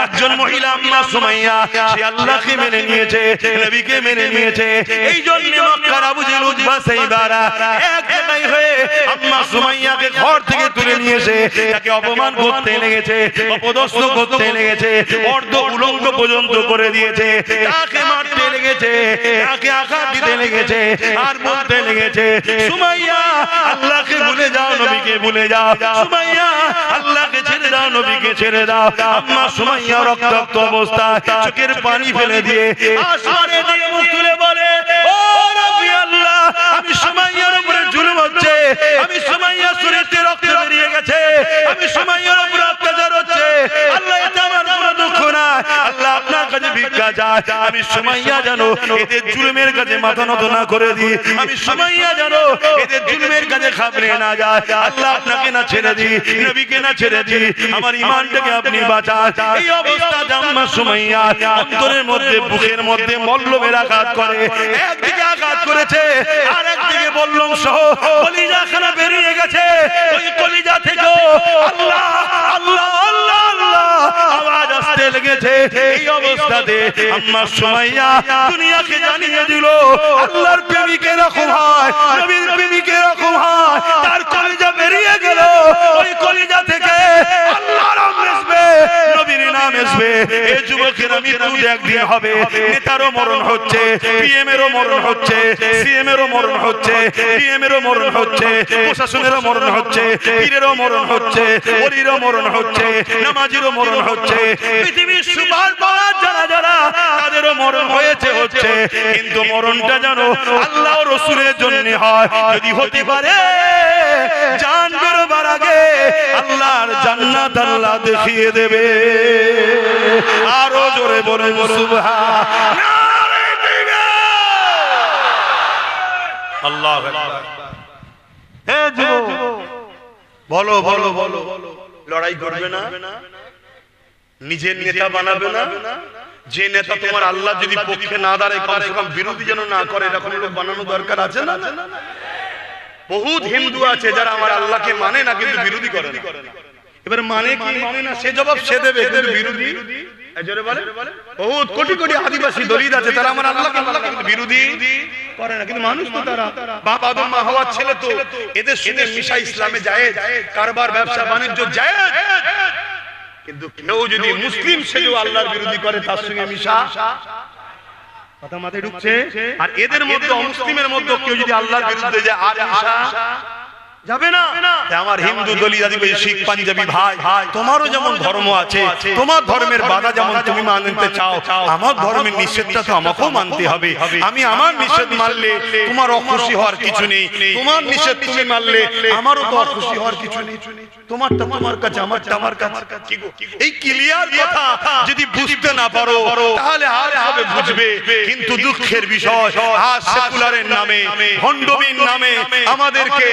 একজন মহিলা আম্মা সুমাইয়া সে আল্লাহকে মেনে নিয়েছে, নবীকে মেনে নিয়েছে। এই জন্য মক্কার আবু জেহেল উতবা সাইবারা এক জায়গায় হয়ে আম্মা সুমাইয়াকে ঘর থেকে তুলে নিয়েছে, তাকে অপমান করতে লেগেছে, অপদস্থ করতে লেগেছে, অর্ধ উলঙ্গ পর্যন্ত করে দিয়েছে, তাকে মারতে লেগেছে, তাকে আঘাত দিতে লেগেছে, আর বলতে লেগেছে সুমাইয়া আল্লাহকে ভুলে যাও, নবীকে ভুলে যাও, সুমাইয়া আল্লাহকে ছেড়ে দাও, নবীকে ছেড়ে দাও। আম্মা সুমাইয়া রক্তাক্ত অবস্থায় চোখের পানি ফেলে দিয়ে আসমানে দিয়ে মুখ তুলে বলে, ও রাব্বি আল্লাহ, আমি সুমাইয়ার উপরে জুলুম হচ্ছে, আমি সুমাইয়ার শরীরে রক্ত বেরিয়ে গেছে, আমি সুমাইয়ার উপরে অত্যাচার হচ্ছে, আল্লাহ এটা আমার কোনো দুঃখ না, আল্লাহ আপনার কাছে ভিক্ষা চাই, আমি সুমাইয়া জানো এদের জুলুমের কাছে মাথা নত না করে দিই, আমি সুমাইয়া জানো এদের জুলুমের কাছে খাবরে না যায়, আল্লাহ আপনাকে না ছেড়ে দিই, নবীকে না ছেড়ে দিই, আমার ঈমানটাকে আপনি বাঁচান। এই অবস্থাতে আম্মা সুমাইয়া অন্তরের মধ্যে বুকের মধ্যে মল্লমের আঘাত করে, একদিকে আঘাত করেছে আর একদিকে মল্লম সহ কলিজাখানা বেরিয়ে গেছে, ওই কলিজা থেকে আল্লাহ আল্লাহ আল্লাহ আল্লাহ আওয়াজ আসতে লেগেছে। এই অবস্থাতে আম্মা সুমাইয়া দুনিয়াকে জানিয়ে দিল আল্লাহর প্রেমিক এরকম হয়, নবীর প্রেমিক এরকম হয়, তার কলিজা বেরিয়ে গেল, ওই কলিজা থেকে আল্লাহর নাম আসবে, নবীর নাম আসবে। এই যুবকের মৃত্যু একদিন হবে, নেতারও মরণ হচ্ছে, পিএম এরও মরণ হচ্ছে, সিএম এরও মরণ হচ্ছে, ডিএম এরও মরণ হচ্ছে, প্রশাসনেরও মরণ হচ্ছে, পীরেরও মরণ হচ্ছে, ওলিরও মরণ হচ্ছে, নামাজিরও মরণ হচ্ছে, পৃথিবীর সুপার পাওয়ার যারা যারা তাদেরও মরণ হয়েছে হচ্ছে, কিন্তু মরণটা যেন আল্লাহ ও রাসূলের জন্য হয়। যদি হতে পারে জান বেরোবার আগে আল্লাহর জান্নাত আল্লাহ দেখিয়ে দেবে। আরো জোরে বলেন সুবহান আল্লাহু আকবার। হে যুবক, বলো বলো বলো, লড়াই করবে না, নিজের নেতা বানাবে না, যে নেতা তোমার আল্লাহ যদি পক্ষে না দাঁড়ায় কমসে কম বিরোধী যেন না করে, এরকম লোক বানানো দরকার আছে না? বহুত হিন্দু আছে যারা আমার আল্লাহকে মানে না কিন্তু বিরোধী করে না। এবার মানে কি মানে না সে জবাব সে দেবে, কিন্তু বিরোধী জোরে বলে। বহুত কোটি কোটি আদিবাসী দলিত আছে তারা আমার আল্লাহকে মানে কিন্তু বিরোধী করে না, কিন্তু মানুষ তো তারা বাপ আদম মা হাওয়ার ছেলে, তো এদের সঙ্গে মিশা ইসলামে যায়, কারবার ব্যবসা বাণিজ্য যায়, কিন্তু কেউ যদি মুসলিম সেও আল্লাহর বিরোধী করে তার সঙ্গে মিশা কথা মাথায় ঢুকছে। আর এদের মধ্যে অমুসলিমের মধ্যে কেউ যদি আল্লাহর বিরুদ্ধে যায় আর মিশা যাবে না। আমার হিন্দু দলিত আদিবাসী শিখ পাঞ্জাবি ভাই, তোমারও যেমন ধর্ম আছে, তোমার ধর্মের বাধা যেমন তুমি মানতে চাও, আমার ধর্মের নিষেধটা তো আমাকেও মানতে হবে। আমি আমার নিষেধ মানলে তোমার অখুশি হওয়ার কিছু নেই, তোমার নিষেধ তুমি মানলে আমারও তো অখুশি হওয়ার কিছু নেই, তোমারটা তোমার কাছে, আমারটা আমার কাছে। এই ক্লিয়ার কথা যদি বুঝতে না পারো তাহলে আর হবে বুঝবে। কিন্তু দুঃখের বিষয় আজ সেকুলারের নামে, ভণ্ডবীর নামে আমাদেরকে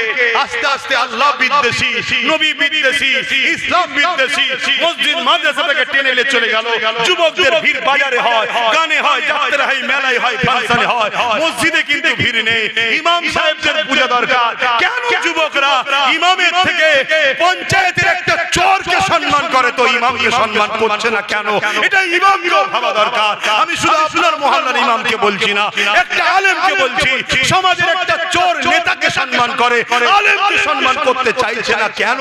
আস্তে আস্তে আল্লাহ বিদ্বেষী, নবী বিদ্বেষী, ইসলাম বিদ্বেষী মসজিদ মাদ্রাসা থেকে টেনে নিয়ে চলে গেল। যুবকদের ভিড় বাজারে হয়, গানে হয়, যাত্রা হয়, মেলায় হয়, ফাংশনে হয়, মসজিদে কিন্তু ভিড় নেই। ইমাম সাহেবদের পূজা দরকার। কেন যুবকরা ইমামের থেকে পঞ্চায়েতের একটা চোরকে সম্মান করে তো ইমামকে সম্মান করছে না কেন? এটা ইমামকেও ভাবা দরকার। আমি শুধু আপনার মহল্লার ইমামকে বলছি না, একটা আলেমকে বলছি। সমাজের একটা চোর নেতাকে সম্মান করে, আলেমকে সম্মান করতে চাইছে না কেন?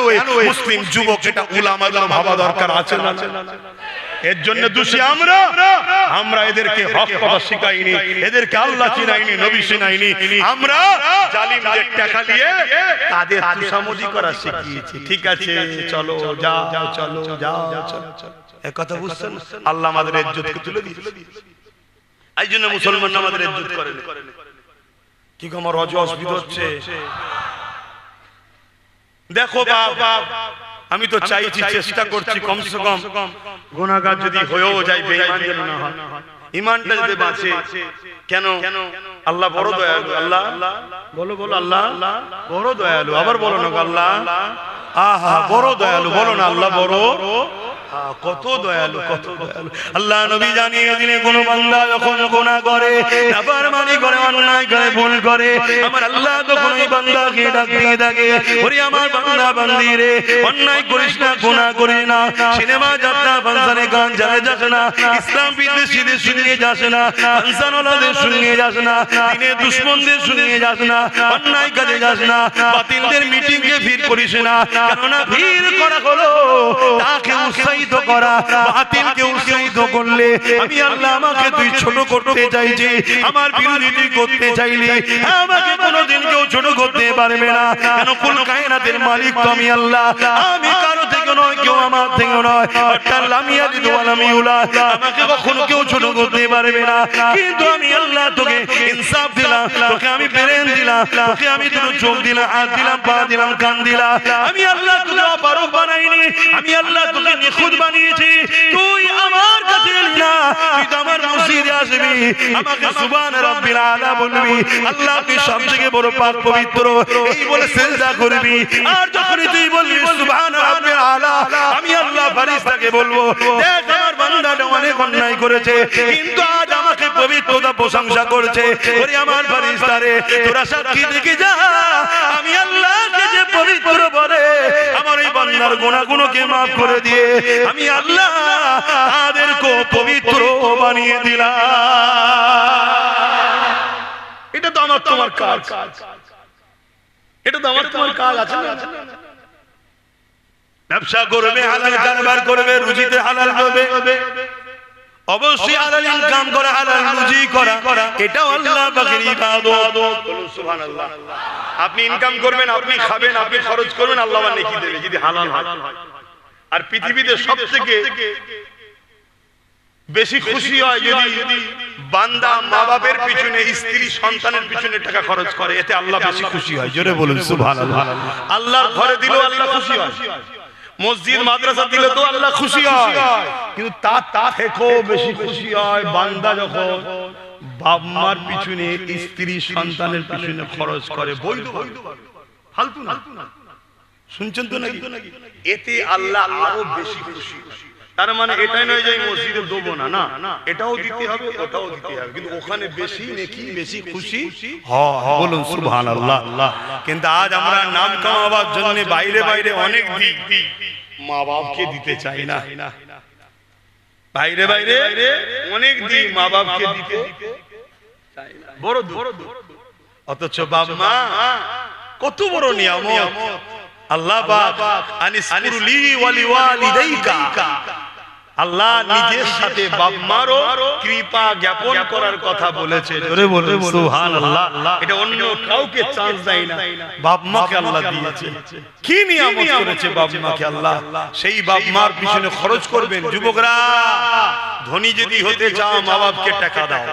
মুসলিম যুবক এটা উলামাদের ভাবা দরকার আছে না? এর জন্য দোষী আমরা, আমরা এদেরকে হক কথা শিখাইনি, এদেরকে আল্লাহ চিনাইনি, নবী চিনাইনি। আমরা জালিমদের টাকা দিয়ে তাদের তুষামোদি করা শিখিয়েছি। ঠিক আছে চলো যাও, চলো যাও, চলো। এই কথা বুঝছেন? আল্লাহ আমাদের ইজ্জতকে তুলে দিয়েছে। এই জন্য মুসলমান আমাদের ইজ্জত করে না। কি গো আমার রজ অসুবিধা হচ্ছে? দেখো বাবা, আমি তো চাইছি, চেষ্টা করছি কমসে কম গুনাহগার যদি হয়েও যায় বেঈমান যেন না হয়, ঈমানটা যদি বাঁচে। কেন? আল্লাহ বড় দয়ালু। আল্লাহ বলো বলো, আল্লাহ বড় দয়ালু। আবার বলো না আল্লাহ আহা বড় দয়ালু, বলো না আল্লাহ বড় কত দয়ালু, কত দয়ালু। আল্লাহ নবী জানিয়ে দিলে কোন বান্দা যখন গুনাহ করে, নাফরমানি করে, অন্যায় করে, ভুল করে, আমার আল্লাহ তখন ওই বান্দাকে ডাক দিয়ে থাকে, ওরে আমার বান্দা বান্দি রে, অন্যায় করিস না, গুনাহ করিস না, সিনেমা যাত্রা ফাংশনে গান জানে যাস না, ইসলাম বিদ্বেষীদের শুনিয়ে যাস না, ফাংশনওয়ালাদের শুনিয়ে যাস না, দিনের দুশমনদের শুনিয়ে যাস না, অন্যায় কাজে যাস না, বাতিলদের মিটিং কে ভিড় করিস না। কেননা ভিড় করা হলো তাকে উৎসাহিত করা, বাতিলকে উৎসাহিত করলে আমি আল্লাহ আমাকে তুই ছোট করতে চাইছি, আমার বিরোধী তুই করতে চাইলে আমাকে কোনোদিন কেউ ছোট করতে পারবে না। কেন কুল কায়নাতের মালিক তো আমি আল্লাহ, আমি কারো থেকে নয়, কেউ আমার থেকে নয়, অর্থাৎ আমি আলিদু আলামিউলা, আমাকে কখনো কেউ ছোট করতে পারবে না। কিন্তু আমি আল্লাহ তোকে ইনসাফ দিলাম, তোকে আমি ব্রেন দিলাম, তোকে আমি দুটো চোখ দিলাম, হাত দিলাম, পা দিলাম, কান দিলাম। আমি আল্লাহ তোকে অপারক বানাইনি, আমি আল্লাহ তোকে নিখুঁত বানিয়েছি। তুই আমার কাছে এলি না, তুই তো আমার মসজিদে আসবি, আমাকে সুবহান রাব্বিল আলা বলবি, আল্লাহ তুই সবথেকে বড় পাক পবিত্র এই বলে সিজদা করবি। আর যখন তুই বলবি সুবহান রাব্বিল আলা, আমি আল্লাহ ফেরেশতাকে বলবো, দেখ আমার বান্দাটা অনেক অন্যায় করেছে, কিন্তু আজ আমাকে পবিত্রতা প্রশংসা করছে। ওরে আমার ফেরেশতা রে, তোরা সাক্ষী দেখে যা, আমি আল্লাহকে যে পবিত্র বলে আমার এই বান্দার গুনাহগুলোকে maaf করে দিয়ে আমি আল্লাহ তাদেরকে পবিত্র বানিয়ে দিলাম। এটা তো আমার তোমার কাজ, এটা তো আমার তোমার কাজ আছে না? ব্যবসা করবে, হালাল কারবার করবে, রুজিতে হালাল হবে, অবশ্যই হালাল ইনকাম করা, হালাল রুজি করা, এটাও আল্লাহ পাকের ইবাদত। বলুন সুবহানাল্লাহ। আপনি ইনকাম করবেন, আপনি খাবেন, আপনি খরচ করবেন, আল্লাহ নেকি দেবে যদি হালাল হয়। আর পৃথিবীতে সবথেকে বেশি খুশি হয় যদি বান্দা মা বাবার পিছনে, স্ত্রী সন্তানের পিছনে টাকা খরচ করে, এতে আল্লাহ বেশি খুশি হয়। জোরে বলুন সুবহানাল্লাহ। আল্লাহর ঘরে দিলেও আল্লাহ খুশি হয়, মসজিদ মাদ্রাসা দিলে তো আল্লাহ খুশি হয়, কিন্তু তার থেকেও বেশি খুশি হয় বান্দা যখন বাপ মার পিছনে, স্ত্রী সন্তানের পিছনে খরচ করে, বৈধ ফালতু না। শুনছেন তো নাকি? এতে আল্লাহ আরো বেশি খুশি। তার মানে এটাই নয় যে মসজিদে দেবো না, না, এটাও দিতে হবে, ওটাও দিতে হবে, কিন্তু ওখানে বেশি নেকি, বেশি খুশি হয়। বলুন সুবহানাল্লাহ। কিন্তু আজ আমরা নাম কামাবার জন্য বাইরে বাইরে অনেক দিক মা বাপকে দিতে চাই না, বাইরে বাইরে অনেক দিক মা বাপকে দিতে চাই না, বড় দূর। অথচ বাপ মা কত বড় নিয়ামত। আল্লাহ পাক আনিসকুরলি ওয়ালিওয়ালিদাইকা, আল্লাহ নিজের সাথে বাপ মারও কৃপা জ্ঞাপন করার কথা বলেছে। জোরে বলুন সুবহানাল্লাহ। এটা অন্য কাউকে চান্স দেয় না, বাপ মাকে আল্লাহ দিয়েছে। কি নিয়ামত করেছে বাপ মাকে আল্লাহ, সেই বাপ মার পিছনে খরচ করবেন। যুবকরা, ধনী যদি হতে চাও মা বাপকে টাকা দাও,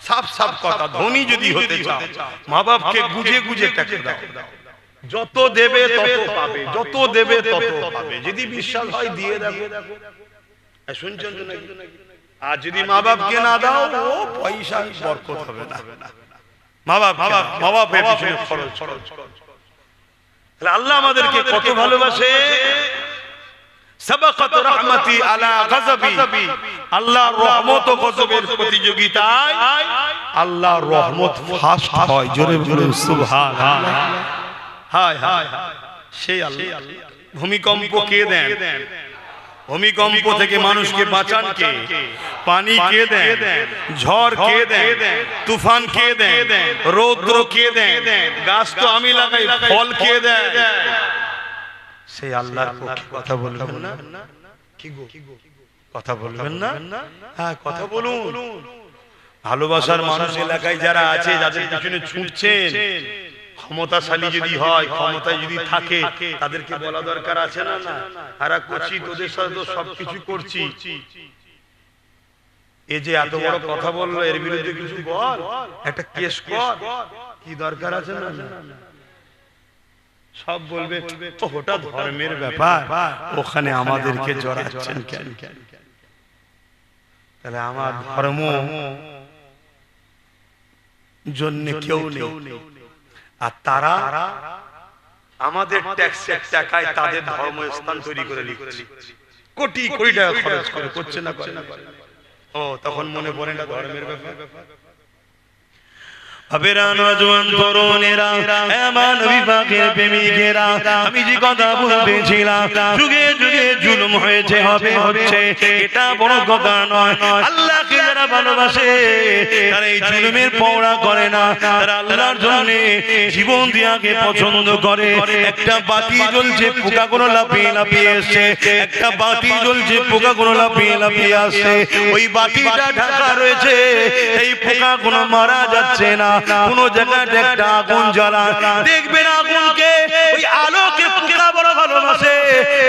সাফ সাফ কথা, ধনী যদি হতে চাও মা বাপকে গুজে গুজে টাকা দাও। যত দেবে তত পাবে, যত দেবে তত পাবে। যদি বিশ্বাস হয় দিয়ে দেখো। শুনছেন তো নাকি? আর যদি মা বাপকে না দাও, ও পয়সা বরকত হবে না। মা বাপের পিছনে খরচ। তাহলে আল্লাহ আমাদেরকে কত ভালোবাসে। সাবাকাত রাহমাতি আলা গাযাবি, আল্লাহর রহমত ও গজবের প্রতিযোগিতায় আল্লাহর রহমত ফাস্ট হয়। জোরে বলুন সুবহানাল্লাহ। হায় হায়, সেই আল্লাহ। ভূমিকম্প কে দেন? ভূমিকম্প থেকে মানুষকে বাঁচান কে? পানি কে দেন? ঝড় কে দেন? তুফান কে দেন? রৌদ্র কে দেন? গাছ তো আমি লাগাই, ফল কে দেন? সেই আল্লাহর পক্ষে কথা বলবেন না? কি গো, কথা বলবেন না? হ্যাঁ, কথা বলুন। ভালোবাসার মানুষ এলাকায় যারা আছে, যাদের পিছনে ছুটছেন, ক্ষমতাশালী যদি হয়, ক্ষমতায় যদি থাকে, তাদেরকে বলা দরকার আছে না? না, আরা করছি, তোদের সাথে তো সবকিছু করছি, এই যে এত বড় কথা বললো, এর বিরুদ্ধে কিছু বল, একটা কেস কর, কি দরকার আছে না? সব বলবে ওটা ধর্মের ব্যাপার, ওখানে আমাদেরকে জড়াচ্ছেন কেন? তাহলে আমার ধর্ম জন্য কেউ নেই, আর তারা আমাদের ট্যাক্সের টাকায় তাদের ধর্মস্থান তৈরি করে নিচ্ছে। কোটি কোটি টাকা খরচ করে করছে না করে। ও তখন মনে পড়ে না ধর্মের ব্যাপার। আবেরা নওজোয়ান তরুণেরা, এমন নবী পাকের প্রেমিকেরা, আমি যে কথা বলতেছিলাম, যুগে যুগে জুলুম হয়েছে, হবে, হচ্ছে, এটা বড় কথা নয়। আল্লাহকে যারা ভালোবাসে তারা এই জুলুমের পরোয়া করে না, তারা আল্লাহর জন্য জীবন দেওয়াকে পছন্দ করে। একটা বাতি জ্বলছে, পোকাগুলো লাফিয়ে লাফিয়ে আসছে, একটা বাতি জ্বলছে, পোকাগুলো লাফিয়ে লাফিয়ে আসছে, ওই বাতিটা ঢাকা রয়েছে, এই পোকাগুলো মারা যাচ্ছে না। কোন জায়গায় একটা আগুন জ্বালান, দেখবেন আগুনকে, ওই আলোকে পোকা বড় ভালোবাসে,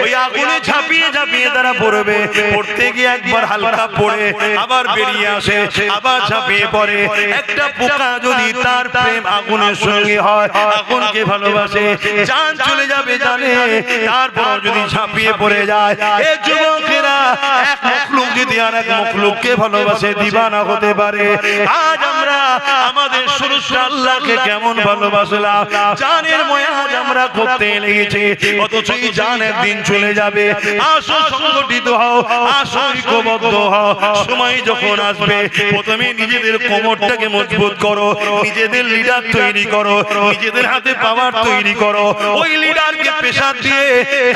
ওই আগুনে ঝাঁপিয়ে ঝাঁপিয়ে তারা পড়বে, পড়তে গিয়ে একবার হালকা পড়ে আবার বেরিয়ে আসে, আবার ঝাঁপিয়ে পড়ে। একটা পোকা যদি তার প্রেম আগুনের সঙ্গে হয়, আগুনকে ভালোবাসে, জান চলে যাবে জানে, তারপর যদি ঝাঁপিয়ে পড়ে যায়। এই যুবকেরা, এক মখলুক যদি আর এক মখলুককে ভালোবাসে, দিবানা হতে পারে। আজ আমরা আমাদের আল্লাহকে কেমন ভালোবাসলাম, জানের ময়াজ আমরা করতে লেগেছি, অথচ এই জান একদিন চলে যাবে। আসো সংগঠিত হও, আসো ঐক্যবদ্ধ হও। সময় যখন আসবে, প্রথমে নিজেদের কোমরটাকে মজবুত করো, নিজেদের লিডার তৈরি করো, নিজেদের হাতে পাওয়ার তৈরি করো, ওই লিডারকে পেশা দিয়ে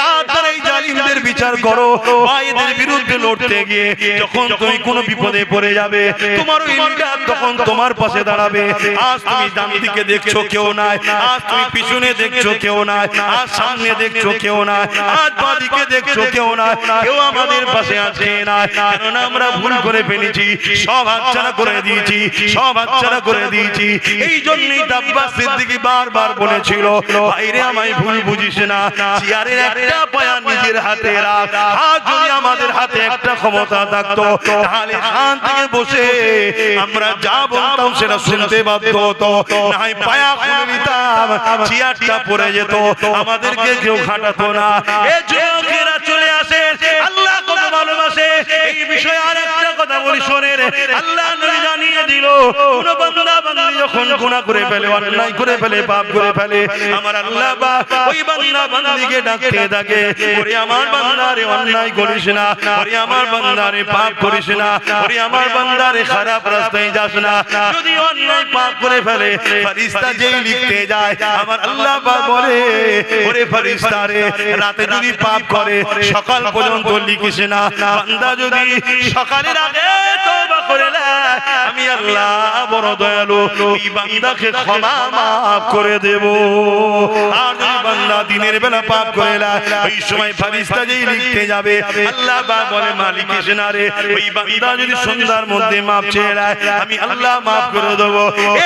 তারপরে এই জালিমদের বিচার করো। ভাইদের বিরুদ্ধে লড়তে গিয়ে যখন তুমি কোনো বিপদে পড়ে যাবে, তোমার ওই লিডার তখন তোমার পাশে দাঁড়াবে। আজ তুমি ডান দিকে দেখছো কেউ নাই, আজ তুমি পিছনে দেখছো কেউ নাই, আজ সামনে দেখছো কেউ নাই, আজ বাঁ দিকে দেখছো কেউ নাই, কেউ আমাদের পাশে আছে না। কারণ আমরা ভুল করে ফেলেছি, সব হাতছাড়া করে দিয়েছি, সব হাতছাড়া করে দিয়েছি। এই জন্যই আব্বাস সিদ্দিকী বারবার বলেছিল, ভাইরে আমায় ভুল বুঝিস না, চেয়ারের একটা পায়া নিজের হাতে রাখ। আজ যদি আমাদের হাতে একটা ক্ষমতা থাকতো, তাহলে এখান থেকে বসে আমরা যা বলতাম সেটা শুনতে বাধ্য হতো, না হয় পায়া খুলে নিতাম, চেয়ারটা পড়ে যেত, আমাদেরকে কেউ খাটাতো না। এই যুবকেরা চলে আসে, আল্লাহ কত ভালোবাসে। এই বিষয়ে আরেকটা কথা বলি শোনেন, আল্লাহ নবী জানিয়ে দিল, কোন বান্দা বান্দি যখন গুনাহ করে ফেলে, অন্যায় করে ফেলে, পাপ করে ফেলে, আমার আল্লাহ ওই বান্দা বান্দিকে ডাকতে থাকে, ওরে আমার বান্দারে অন্যায় করিস না, ওরে আমার বান্দারে পাপ করিস না, ওরে আমার বান্দারে খারাপ রাস্তায় যাস না। যদি অন্যায় পাপ করে ফেলে, ফেরেশতা যেই লিখতে যায়, আমার আল্লাহ বলে, ওরে ফেরেশতা রে, রাতে যদি পাপ করে সকাল পর্যন্ত লিখিস না, বান্দা যদি সকালের আগে তওবা করে নেয়, আমি আল্লাহ বড় দয়ালু, এই বান্দাকে ক্ষমা মাফ করে দেব। আর যদি বান্দা দিনের বেলা পাপ করে নেয়, ওই সময় ফেরেশতা যেই লিখতে যাবে, আল্লাহ বলে মালিক এসে না রে, ওই বান্দা যদি সন্ধ্যার মধ্যে মাফ চেয়ে নেয়, আমি আল্লাহ মাফ করে দেব।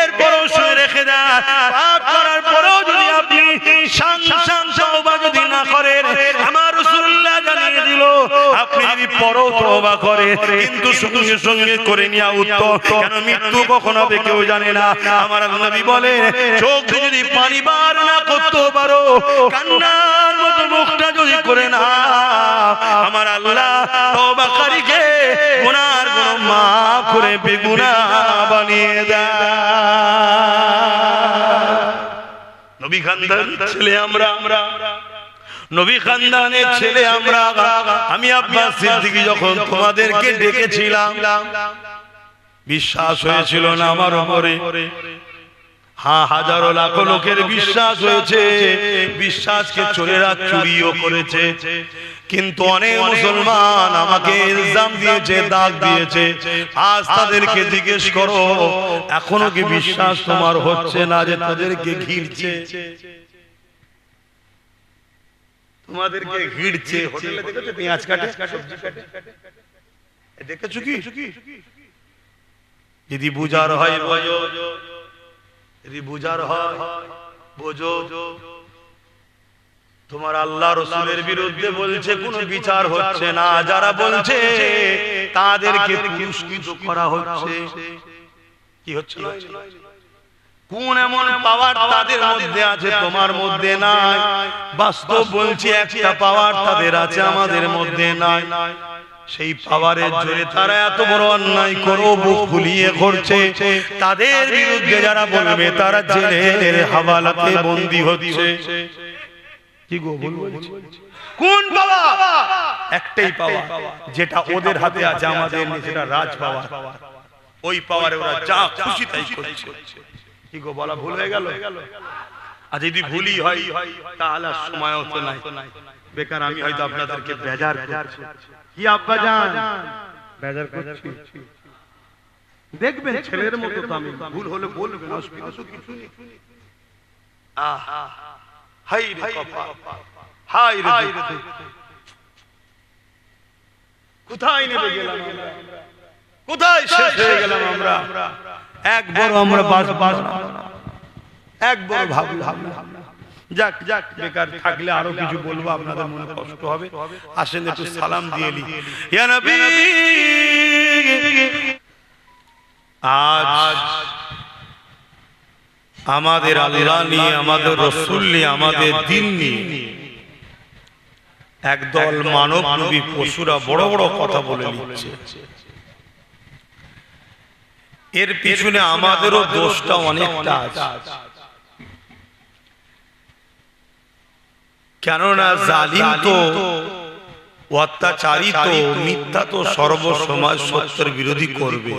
এরপরও শুনে রেখে দেয়, পাপ করার পরেও যদি আপনি সাংসাং তওবা যদি না করেন, আমার রাসূলুল্লাহ জানিয়ে দিল, আপনি যদি পরও তওবা করে, কিন্তু সঙ্গে সঙ্গে করে নেওয়া উত্তম। কেন মৃত্যু কখন হবে কেউ জানে না। আমার নবী বলে, চোখ যদি পানি বার না করতে পারো, কান্নার মতো মুখটা যদি করে না, আমার আল্লাহ তওবাকারীকে গুনার গুনাহ মাফ করে বেগুনাহ বানিয়ে দেয়। নবী খানদানের ছেলে আমরা, নবী খানদানের ছেলে আমরা। আমি আব্বাস সিদ্দিকী যখন তোমাদেরকে ডেকেছিলাম, বিশ্বাস হয়েছিল না আমার উপরে? হ্যাঁ, হাজারো লাখো লোকের বিশ্বাস হয়েছে, বিশ্বাসকে চোরেরা চুরিও করেছে। কিন্তু অনেক মুসলমান আমাকে ইলজাম দিয়েছে, দাগ দিয়েছে। আজ তাদেরকে জিজ্ঞেস করো, এখনো কি বিশ্বাস তোমার হচ্ছে না যে তাদেরকে ঘিরছে? তোমাদেরকে ঘিরছে। হোটেলে দেখেছো পেঁয়াজ কাটে, সবজি কাটে, দেখেছো কি? যদি বুঝার হয় বোঝো, যদি বুঝার হয় বোঝো। তোমার আল্লাহ রাসূলের বিরুদ্ধে বলছে কোনো বিচার হচ্ছে না, যারা বলছে তাদেরকে পুরস্কৃত করা হচ্ছে। কি হচ্ছে না? কোন এমন পাওয়ার তাদের মধ্যে আছে, তোমার মধ্যে নাই? বাস্তব বলছি, একটা পাওয়ার তাদের আছে, আমাদের মধ্যে নাই। সেই পাওয়ারের জোরে তারা এত বড় অন্যায় করো বুক ফুলিয়ে করছে। তাদের বিরুদ্ধে যারা বলবে তারা জেলের হাওয়ালাতে বন্দী হচ্ছে। কি গো বলবো? কোন পাওয়া? একটাই পাওয়া, যেটা ওদের হাতে আছে, আমাদের নেই, সেটা রাজ পাওয়া। ওই পাওয়ারে ওরা যা খুশি তাই করছে। কি গো, বলা ভুল হয়ে গেল? আর যদি ভুলই হয় তাহলে সময়ও তো নাই, বেকার আমি হয়তো আপনাদেরকে বেজার করছি। কি আব্বা জান বেজার করছি? দেখবেন ছেলের মতো তো আমি, ভুল হলে বলবেন, অসুবিধা তো কিছু নেই। হাই রে কপাল, হাই রে দুঃখ, কোথায় নেমে গেলাম আমরা, কোথায় শেষ হয়ে গেলাম আমরা? একবার আমরা একবার ভাবলাম। যাক যাক, বেকার থাকলে আরো কিছু বলবো, আপনাদের মনে কষ্ট হবে। আসেন একটু সালাম দিয়ে নি। ইয়া নবী, আজ আমাদের আল্লাহ নিয়ে, আমাদের রাসূল নিয়ে, আমাদের দ্বীন নিয়ে একদল মানব নবী পশুরা বড় বড় কথা বলে নিচ্ছে। এর পিছনে আমাদেরও দোষটা অনেকটা আছে। কেননা জালিম তো, অত্যাচারী তো, মিথ্যা তো সর্বসময় সত্যের বিরোধী করবে।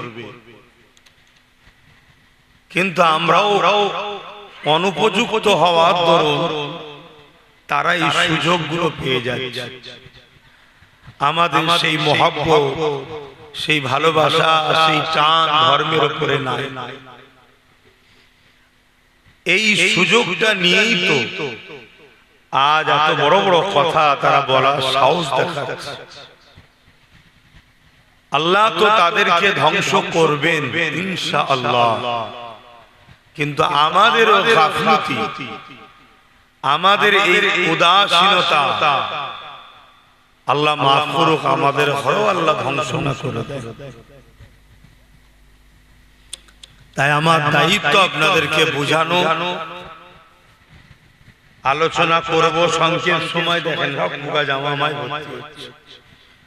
কিন্তু আমরাও অনুপযুক্ত হওয়ার দরুন তারা এই সুযোগগুলো পেয়ে যাচ্ছে। আমাদের সেই মহব্বত, সেই ভালোবাসা, সেই টান ধর্মের উপরে নাই। এই সুযোগটা নিয়েই তো আজ এত বড় বড় কথা তারা বলার সাহস দেখাচ্ছে। আল্লাহ তো তাদেরকে ধ্বংস করবেন ইনশাআল্লাহ, কিন্তু আমাদেরও গাফলতি, আমাদের এই উদাসীনতা আল্লাহ মাফ করুক, আমাদের ঘরেও আল্লাহ ধ্বংস না করে দেয়। তাই আমার দায়িত্ব আপনাদেরকে বোঝানো, আলোচনা করব সংক্ষেপ সময়। দেখেন পোকা জামামায় ভর্তি হচ্ছে,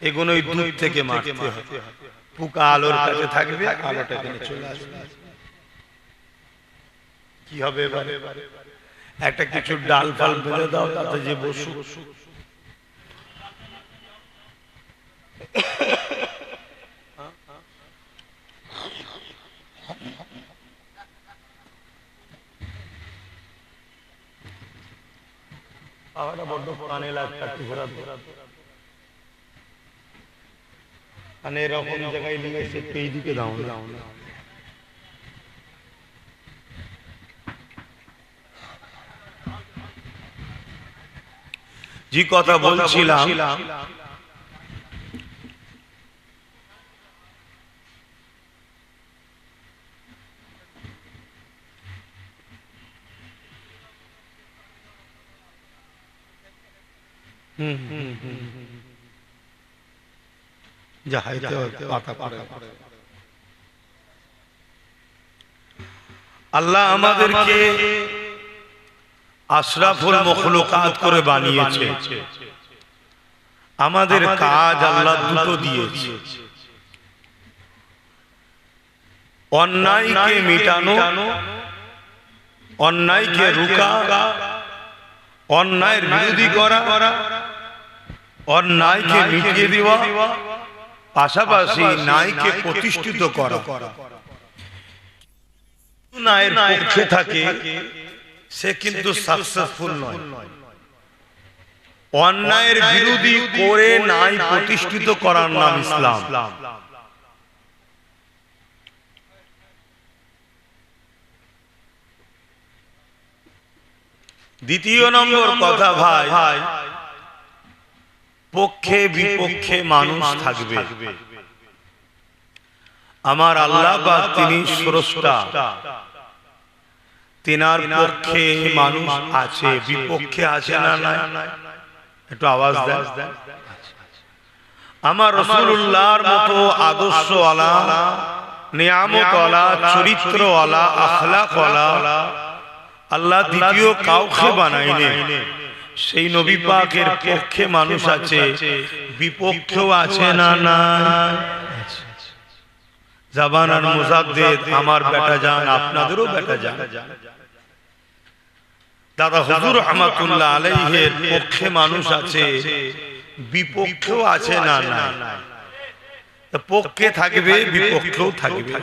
এগুলোই দূর থেকে মারতে হয়। পোকা আলোর কাছে থাকবে, আলোটা এখানে চলে আসবে। কি হবে এবারে? একটা কিছু ডাল ফাল বেঁধে দাও, তাতে যে বসু। বড্ড কানে লাগছে, কানে এরকম জায়গায় লেগেছে, এই দিকে দাও না। যে কথা বলছিলাম, আল্লাহ আমাদেরকে আশরাফুল মখলুকাত করে বানিয়েছে। আমাদের কাজ আল্লাহ দুটো দিয়েছে, অন্যায়কে মিটানো, অন্যায়কে রুকা, অন্যায়ের বিরোধী করা, অন্যায়কে মিটিয়ে দেওয়া, পাশাপাশি ন্যায়কে প্রতিষ্ঠিত করা। ন্যায়ের পক্ষে থাকে সে কিন্তু সাকসেসফুল নয়। অন্যায়ের বিরোধী করে ন্যায় প্রতিষ্ঠিত করার নাম ইসলাম। দ্বিতীয় নম্বর কথা, ভাই, পক্ষে বিপক্ষে মানুষ থাকবে। আমার আল্লাহ পাক তিনি স্রষ্টা, তিনার পক্ষে মানুষ আছে, বিপক্ষে আছে না নাই? একটু আওয়াজ দেন। আমার রাসূলুল্লাহর মতো আদর্শওয়ালা, নিয়ামতওয়ালা, চরিত্রওয়ালা, আখলাকওয়ালা আল্লাহ দ্বিতীয় কাউকে বানায়নি। সেই নবী পাকের পক্ষে মানুষ আছে, বিপক্ষেও আছে না নাই? জাবান আর মুজাদ্দিদ আমার বেটা জান, আপনাদেরও বেটা জান। দাদা হুজুর রহমাতুল্লাহ আলাইহির পক্ষে মানুষ আছে, বিপক্ষেও আছে। না না, পক্ষে থাকবে, বিপক্ষেও থাকবে।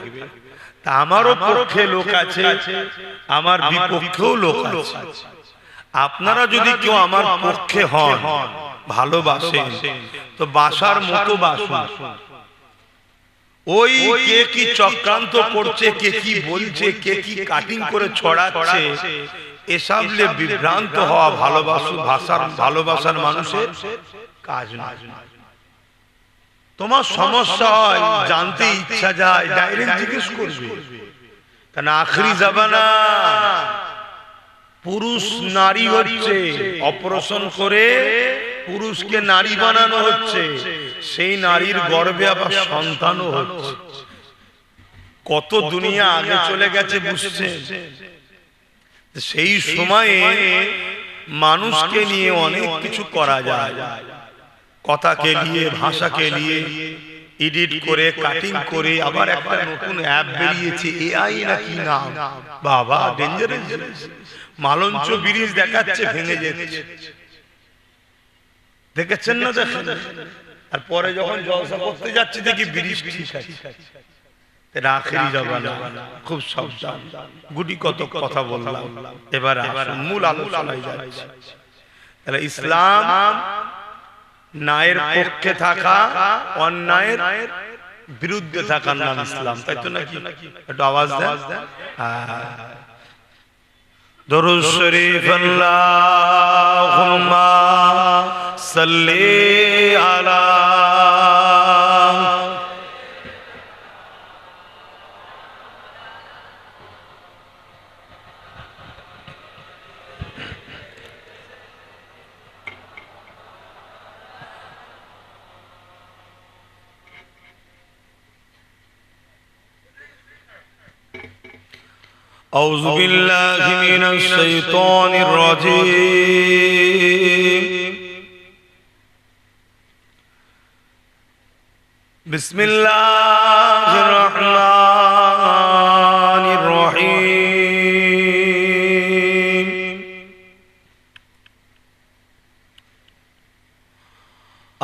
তা আমারও পক্ষে লোক আছে, আমার বিপক্ষেও লোক আছে। আপনারা যদি কেউ আমার পক্ষে হন, ভালোবাসেন, তো বাসার মতো বাসুন। ওই কে কি চক্রান্ত করছে, কে কি বলছে, কে কি কাটিং করে ছড়াচ্ছে, এসব বিভ্রান্ত হওয়া ভালোবাসার মানুষের কাজ না। তোমার সমস্যা হয়, জানতে ইচ্ছা যায়, ডাইরেক্ট জিজ্ঞেস করবে। কারণ আখরি জামানা, পুরুষ নারী হচ্ছে, অপারেশন করে পুরুষকে নারী বানানো হচ্ছে, সেই নারীর গর্ভে আবার সন্তানও হচ্ছে। কত দুনিয়া আগে চলে গেছে বুঝছেন? সেই সময়ে মানুষকে নিয়ে অনেক কিছু করা যায়, কথাকে নিয়ে, ভাষাকে নিয়ে এডিট করে, কাটিং করে। আবার একটা নতুন অ্যাপ বেরিয়েছে, এআই নাকি নাম, বাবা ডেঞ্জারাস। মালঞ্চ ব্রিজ দেখাচ্ছে, ভেঙে যাচ্ছে, দেখেছেন না? দেখেন। আর পরে যখন জলসা করতে যাচ্ছি দেখি ব্রিজ ঠিক আছে। আখেরি জামানা, খুব সাবধান। গুটি কত কথা বললাম, এবার মূল আলোচনায় যাচ্ছি। তাহলে ইসলাম ন্যায়ের পক্ষে থাকা, অন্যায়ের বিরুদ্ধে থাকার নাম ইসলাম, তাই তো নাকি? একটু আওয়াজ দেন। দরুদ শরীফ আল্লাহুম্মা সাল্লি আলা أعوذ بالله من الشيطان الرجيم. بسم الله الرحمن الرحيم.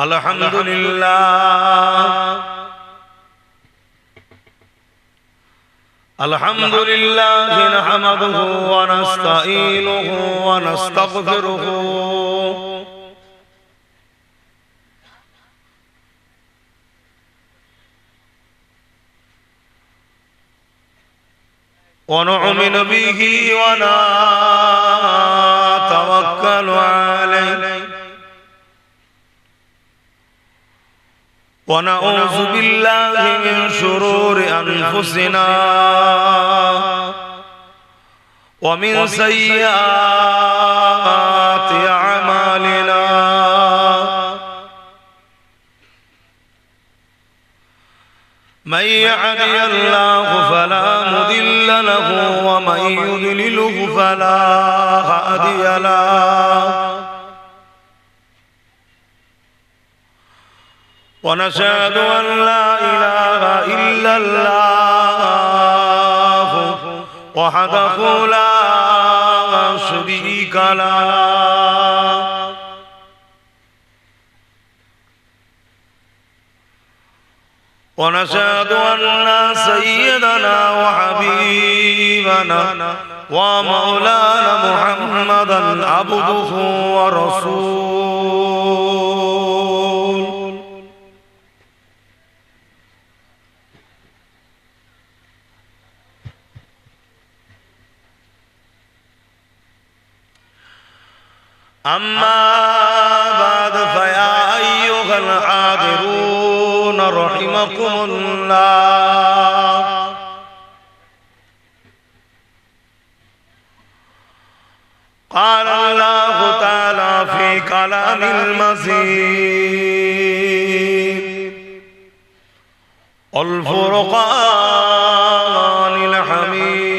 الحمد لله الحمد لله نحمده ونستعينه ونستغفره ونؤمن به ونتوكل عليه ونعوذ بالله من شرور أنفسنا ومن سيئات أعمالنا من يهده الله فلا مضل له ومن يضلله فلا هادي له ونشهد أن لا إله إلا الله وحده لا شريك له ونشهد أن سيدنا وحبيبنا ومولانا محمدا عبده ورسوله. أما بعد فيا أيها الحاضرون رحمكم الله قال الله تعالى في كلام المزيد الفرقان الحميد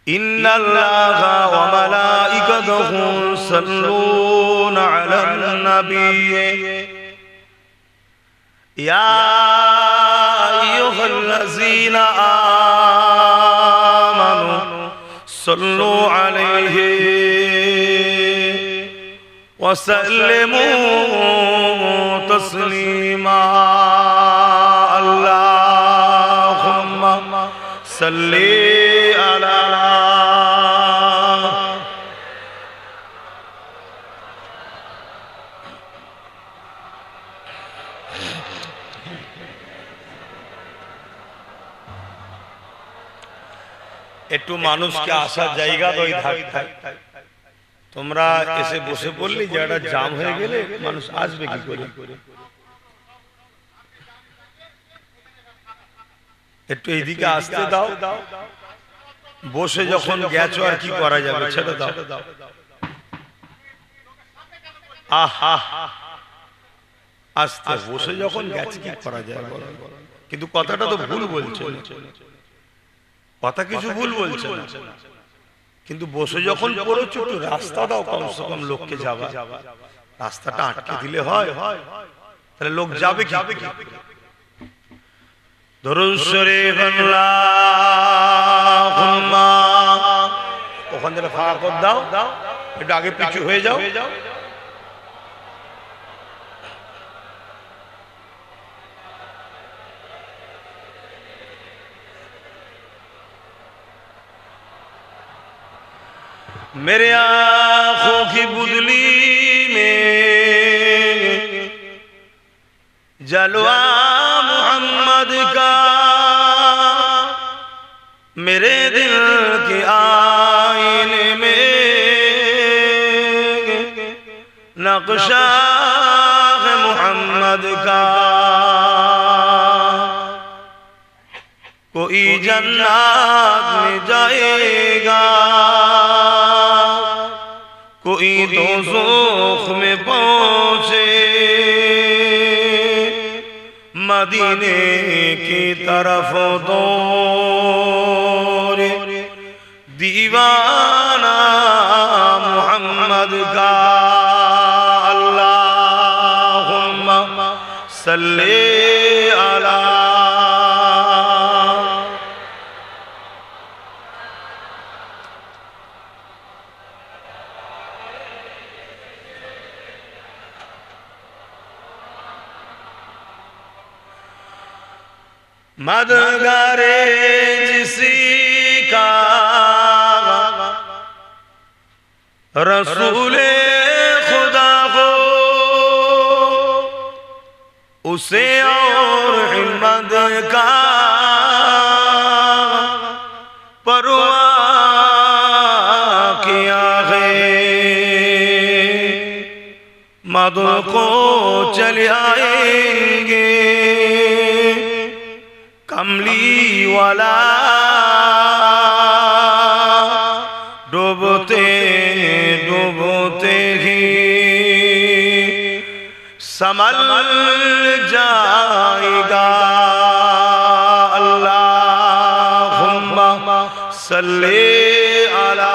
إن الله وملائكته يصلون على النبي يا أيها আইয়ুহাল্লাযীনা আমানু সাল্লু আলাইহি ওয়া সাল্লিমু তাসলিমা আল্লাহুম্মা সাল্লি আলা একটু মানুষকে আসার জায়গা দই থাকতে তোমরা এসে বসে পড়লে জায়গাটা জাম হয়ে গেলে মানুষ আসবে কি করে একটু এইদিকে আসতে দাও বসে যখন গেছো আর কি করা যাবে ছেড়ে দাও আহা আস্তে বসে যখন গেছে কি করা যায় কিন্তু কথাটা তো ভুল বলছে কথা কিছু ভুল বলছে কিন্তু বসে যখন পড়েছো একটু রাস্তা দাও কমসে কম লোককে যাবা রাস্তাটা আটকে দিলে হয় তাহলে লোক যাবে কি দরুদ শরীফ আল্লাহুম্মা ওখান থেকে ফাঁকা করে দাও একটু আগে পিছু হয়ে যাও मेरे आँखों की बुदली में जलवा मोहम्मद का मेरे दिल के आईने में नक्शा है मोहम्मद का कोई जन्नत में जाएगा कोई दोज़ख में पहुंचे मदीने की तरफ दौड़ दीवाना मोहम्मद का अल्लाहुम्मा सल्ली अला मदगारे जिसी का रसूले खुदा हो उसे और हिम्मत का परवाह किया है मद को चले आएंगे कमली वाला डूबते डूबते ही संभल जाएगा अल्लाहुम्मा सल्ली अला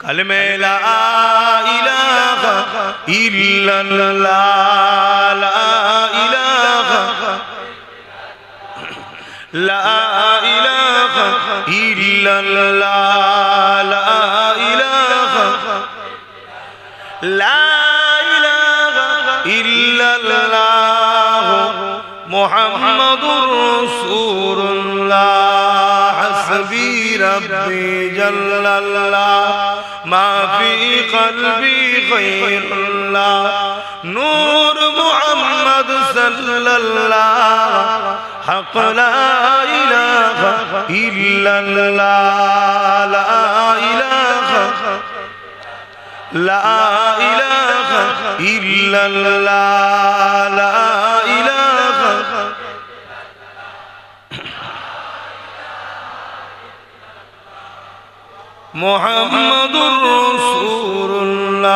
कलमे ला इलाहा इल्लल्लाह ला इलाहा इल्लल्लाह ला इलाहा इल्लल्लाह मुहम्मदुर रसूलुल्लाह हस्बी रब्बी जल्लल्लाह मा फी क़ल्बी ग़ैरुल्लाह नूर मुहम्मद सल्लल्लाह हक़ ला इलाहा इल्लल्लाह ला इलाहा इल्लल्लाह ला इलाहा मुहम्मदुर रसूलुल्लाह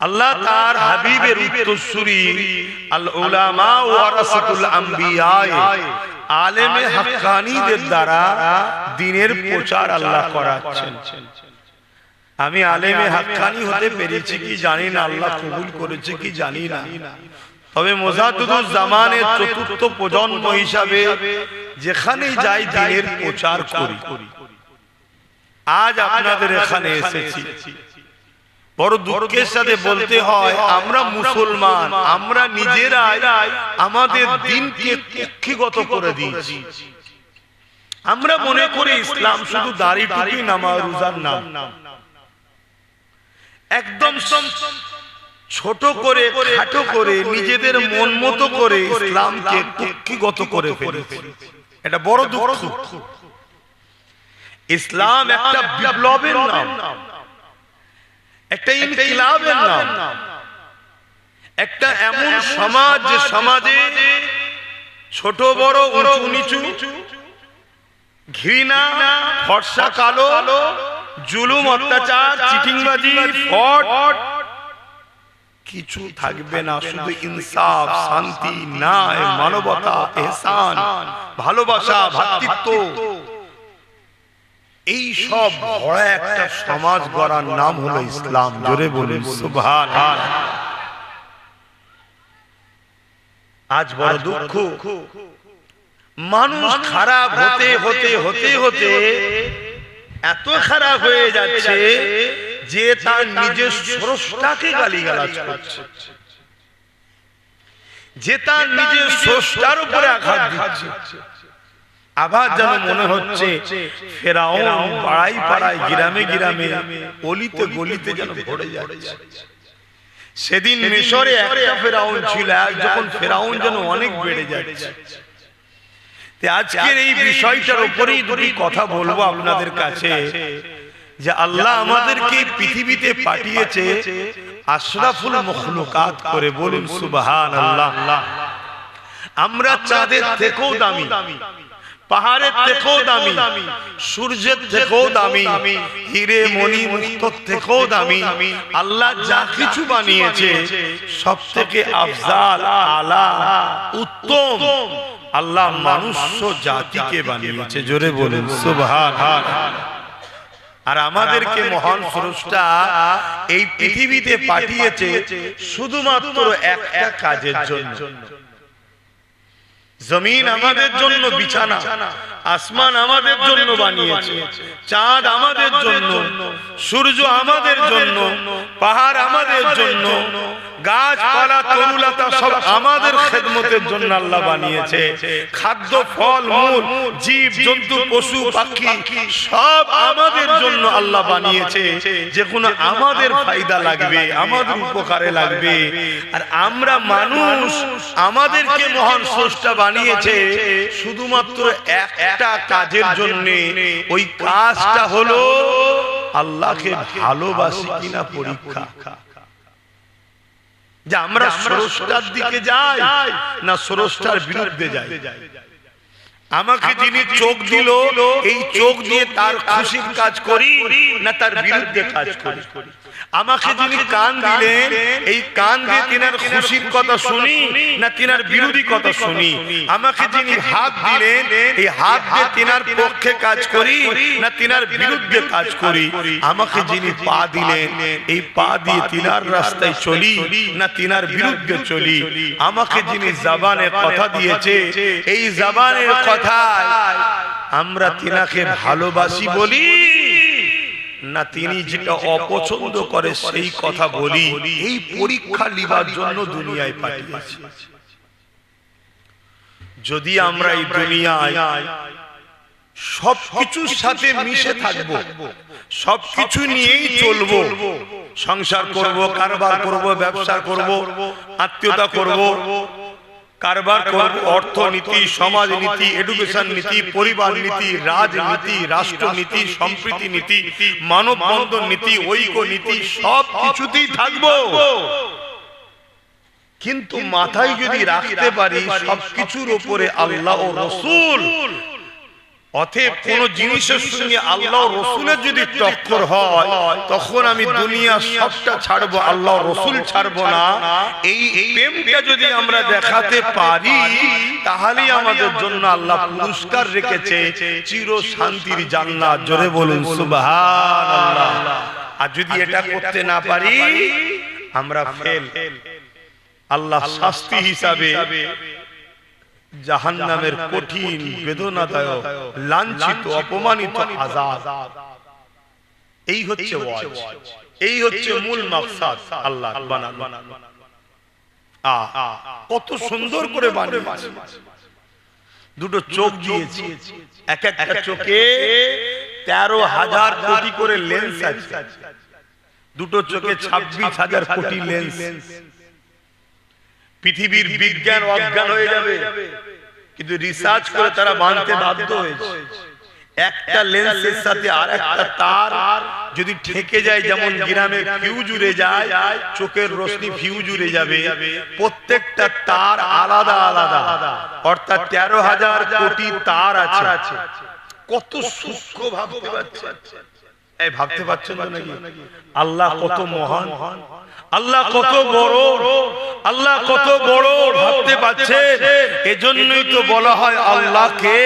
আল্লাহ তার হাবিবের উত্তরসূরি আল উলামা ওয়ারাসাতুল আম্বিয়া আলেমে হাক্কানীদের দ্বারা দ্বীনের প্রচার আল্লাহ করাচ্ছেন। আমি আলেমে হাক্কানী হতে পেরেছি কি জানি না, আল্লাহ কবুল করেছে কি জানি না, তবে মুজাদ্দিদুজ জামানের চতুর্থ প্রজন্ম হিসাবে যেখানেই যাই দ্বীনের প্রচার করি। আজ আপনাদের এখানে এসেছি, বড় দুঃখের সাথে বলতে হয় আমরা মুসলমান, আমরা নিজেরাই আমাদের দ্বীনকে কুক্ষিগত করে দিয়েছি। আমরা মনে করি ইসলাম শুধু দাড়ি টুপি নামাজ রোজার নাম, একদম ছোট করে খাটো করে নিজেদের মন মতো করে ইসলামকে কুক্ষিগত করে ফেলেছি। এটা বড় দুঃখ। ইসলাম একটা বিপ্লবের নাম, একটা ইনকিলাবের নাম, একটা এমন সমাজ যে সমাজে ছোট বড় উঁচু নিচু, ঘৃণা, ফর্সা কালো, জুলুম অত্যাচার, চিটিংবাজি, ফট কিছু থাকবে না। শুধু ইনসাফ, শান্তি, ন্যায়, মানবতা, ইহসান, ভালোবাসা, ভ্রাতৃত্ব, এই সব ভরা একটা সমাজ গড়ার নাম হলো ইসলাম। জোরে বলুন সুবহানাল্লাহ। আজ বড় দুঃখ, মানুষ খারাপ হতে হতে হতে হতে এত খারাপ হয়ে যাচ্ছে যে তার নিজের স্রষ্টাকে গালিগালাজ করছে, যে তার নিজের স্রষ্টার উপরে আঘাত দিচ্ছে। আবার যেন মনে হচ্ছে ফেরাউন পাড়ায় পাড়ায়, গ্রামে গ্রামে, অলিতে গলিতে যেন ভরে যাচ্ছে। সেদিন মিশরে একটা ফেরাউন ছিল, যখন ফেরাউন যেন অনেক বেড়ে যাচ্ছে। আজকের এই বিষয়টার উপরেই দুটি কথা বলবো আপনাদের কাছে, যে আল্লাহ আমাদেরকে পৃথিবীতে পাঠিয়েছে আশরাফুল মখলুকাত করে। বলুন সুবহানাল্লাহ। আমরা চাঁদের থেকেও দামি, পাহাড়ের থেকেও দামি, সূর্যের থেকেও দামি, হিরে মণি মুক্তর থেকেও দামি। আল্লাহ যা কিছু বানিয়েছে সব থেকে আফজাল, আলা, উত্তম আল্লাহ মানুষ জাতিকে বানিয়েছে। জোরে বলুন সুবহানাল্লাহ। আর আমাদেরকে মহান স্রষ্টা এই পৃথিবীতে পাঠিয়েছে শুধুমাত্র একটা কাজের জন্য। জমিন আমাদের জন্য বিছানা, আসমান আমাদের জন্য বানিয়েছে, চাঁদ আমাদের জন্য, সূর্য আমাদের জন্য, পাহাড় আমাদের জন্য, গাছপালা তরুলতা সব আমাদের খেদমতের জন্য আল্লাহ বানিয়েছে। খাদ্য, ফল মূল, জীব জন্তু, পশু পাখি সব আমাদের জন্য আল্লাহ বানিয়েছে, যেগুলো আমাদের ফায়দা লাগবে, আমাদের উপকারে লাগবে। আর আমরা মানুষ, আমাদেরকে মহান স্রষ্টা বানিয়েছে শুধুমাত্র একটা কাজের জন্য। ওই কাজটা হলো আল্লাহকে ভালোবাসি কিনা পরীক্ষা, যে আমরা স্রষ্টার দিকে যাই না স্রষ্টার বিরুদ্ধে যাই। আমাকে যিনি চোখ দিল, এই চোখ দিয়ে তার খুশির কাজ করি না তার বিরুদ্ধে কাজ করি। আমাকে যিনি কান দিলেন, এই কান দিয়ে তিনার খুশির কথা শুনি না তিনার বিরোধী কথা শুনি। আমাকে যিনি হাত দিলেন, এই হাত দিয়ে তিনার পক্ষে কাজ করি না তিনার বিরুদ্ধে কাজ করি। আমাকে যিনি পা দিলেন, এই পা দিয়ে তিনার রাস্তায় চলি না তিনার বিরুদ্ধে চলি। আমাকে যিনি জবানে কথা দিয়েছে, এই জবানের কথায় আমরা তিনাকে ভালোবাসি বলি না তিনি যেটা অপছন্দ করে সেই কথা বলি। এই পরীক্ষা নিবার জন্য দুনিয়ায় পাঠিয়েছি। যদি আমরা এই দুনিয়ায় সবকিছুর সাথে মিশে থাকব, সবকিছু নিয়েই চলবো, সংসার করব, কারবার করব, ব্যবসা করব, আত্মীয়তা করব, কারবার করব, অর্থনীতি, সমাজনীতি, এডুকেশন নীতি, পরিবার নীতি, রাজনীতি, রাষ্ট্রনীতি, সম্প্রীতি নীতি, মানব বন্ধন নীতি, ঐক্য নীতি, সব কিছুতেই থাকবো। কিন্তু মাথায় যদি রাখতে পারি সবকিছুর উপরে আল্লাহ ও রাসূল অতএব কোন জিনিসের সঙ্গে আল্লাহ রসুলের যদি টক্কর হয় তখন আমি দুনিয়া সবটা ছাড়বো, আল্লাহ রসুল ছাড়বো না। এই প্রেমটা যদি আমরা দেখাতে পারি তাহলেই আমাদের জন্য আল্লাহ পুরস্কার রেখেছে চির শান্তির জান্নাত। জোরে বলুন সুবহানাল্লাহ। আর যদি এটা করতে না পারি আমরা ফেল। আল্লাহ শাস্তি হিসাবে জাহান্নামের কঠিন বেদনাদায়ক লাঞ্ছিত অপমানিত আযাব, এই হচ্ছে ওয়াজ, এই হচ্ছে মূল মাকসাদ আল্লাহ বানানো। কত সুন্দর করে বানিয়েছে, দুটো চোখ দিয়েছে, এক একটা চোখে 13,000 কোটি করে লেন্স আছে, দুটো চোখে 26,000 কোটি লেন্স। পৃথিবীর বিজ্ঞান অজ্ঞান হয়ে যাবে, কিন্তু রিসার্চ করে তারা বানতে বাধ্য হয়েছে। একটা লেন্সের সাথে আর একটা তার যদি ঠেকে যায়, যেমন গ্রামে ফিউজ উড়ে যায়, চোখের রশ্মি ফিউজ উড়ে যাবে, প্রত্যেকটা তার আলাদা আলাদা, অর্থাৎ 13,000 কোটি তার আছে। কত সূক্ষ্ম ভাবতে পারছেন? এই ভাবতে পারছেন তো নাকি? আল্লাহ কত মহান, আল্লাহ কত বড়, আল্লাহ কত বড় ভাবতে পারছেন? এজন্যই তো বলা হয় আল্লাহকে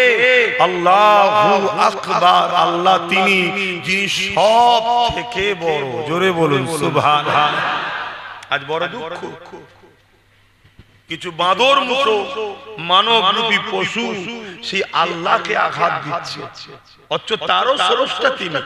আল্লাহু আকবার, আল্লাহ তিনি যিনি সব থেকে বড়। জোরে বলুন সুবহানাল্লাহ। আজ বড় দুঃখ, কিছু বাঁদর মতো মানব রূপী পশু সেই আল্লাহকে আঘাত দিচ্ছে, অথচ তারও স্রষ্টা তিনি।